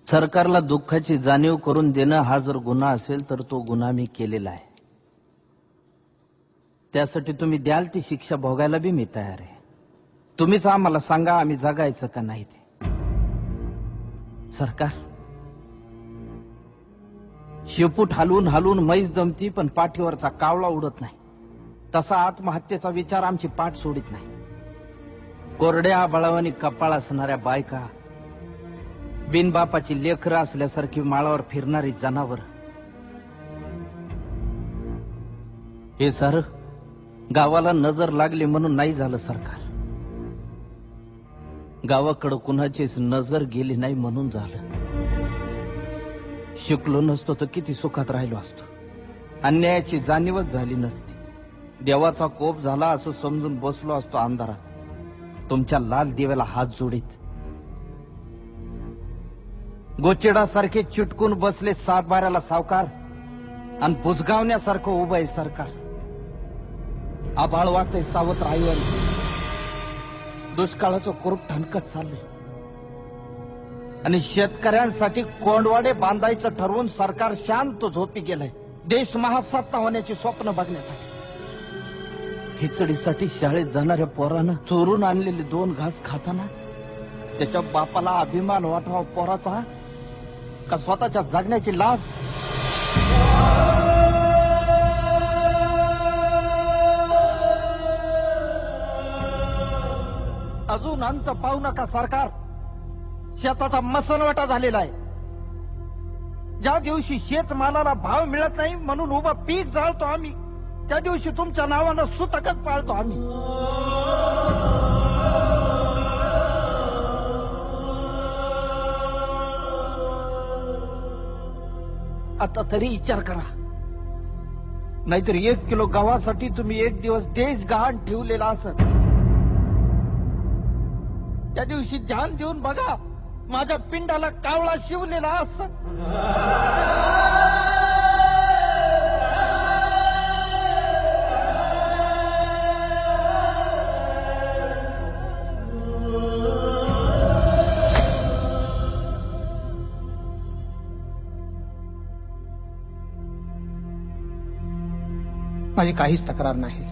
सरकारला दुःखाची जाणीव करून देणं हा जर गुन्हा असेल तर तो गुन्हा मी केलेला आहे। त्यासाठी तुम्ही द्याल ती शिक्षा भोगायला बी मी तयार आहे। तुम्हीच आम्हाला सांगा आम्ही जगायचं का नाही ते। सरकार शेपूट हलवून हलवून मैस जमती पण पाठीवरचा कावळा उडत नाही, तसा आत्महत्येचा विचार आमची पाठ सोडित नाही। कोरड्या बळावानी कपाळ असणाऱ्या बायका, बिनबापाची लेकरं असल्यासारखी माळावर फिरणारी जनावर, हे सारं गावाला नजर लागली म्हणून नाही झालं सरकार। गावाकडे कुणाचीच नजर गेली नाही म्हणून झालं। शिकलो नसतो तर किती सुखात राहिलो असतो, अन्यायाची जाणीवच झाली नसती, देवाचा कोप झाला असं समजून बसलो असतो अंधारात तुमच्या लाल दिव्याला हात जोडीत। गोचिडासारखे चिटकून बसले सातबाऱ्याला सावकार आणि बुजगावण्यासारखं उभं आहे सरकार। आभाळ वागतंय सावत्र आईवर, दुष्काळाचं कुरूप ठणकत चाललंय आणि शेतकऱ्यांसाठी कोंडवाडे बांधायचं ठरवून सरकार शांत झोपी गेलंय, देश महासत्ता होण्याची स्वप्न बघण्यासाठी। खिचडीसाठी शाळेत जाणाऱ्या पोरानं चोरून आणलेले 2 घास खाताना त्याच्या बापाला अभिमान वाटावा पोराचा का स्वतःच्या जगण्याची लाज? अजून अंत पाहू नका सरकार, शेताचा मसनवाटा झालेला आहे। ज्या दिवशी शेतमालाला भाव मिळत नाही म्हणून उभं पीक जाळतो आम्ही, त्या दिवशी तुमच्या नावानं सुतकच पाळतो आम्ही। आता तरी विचार करा, नाहीतर 1 किलो गव्हासाठी तुम्ही 1 दिवस देश गहाण ठेवलेला असत। त्या दिवशी ध्यान देऊन बघा, माझ्या पिंडाला कावळा शिवलेला असत। माझी काहीच तक्रार नाही।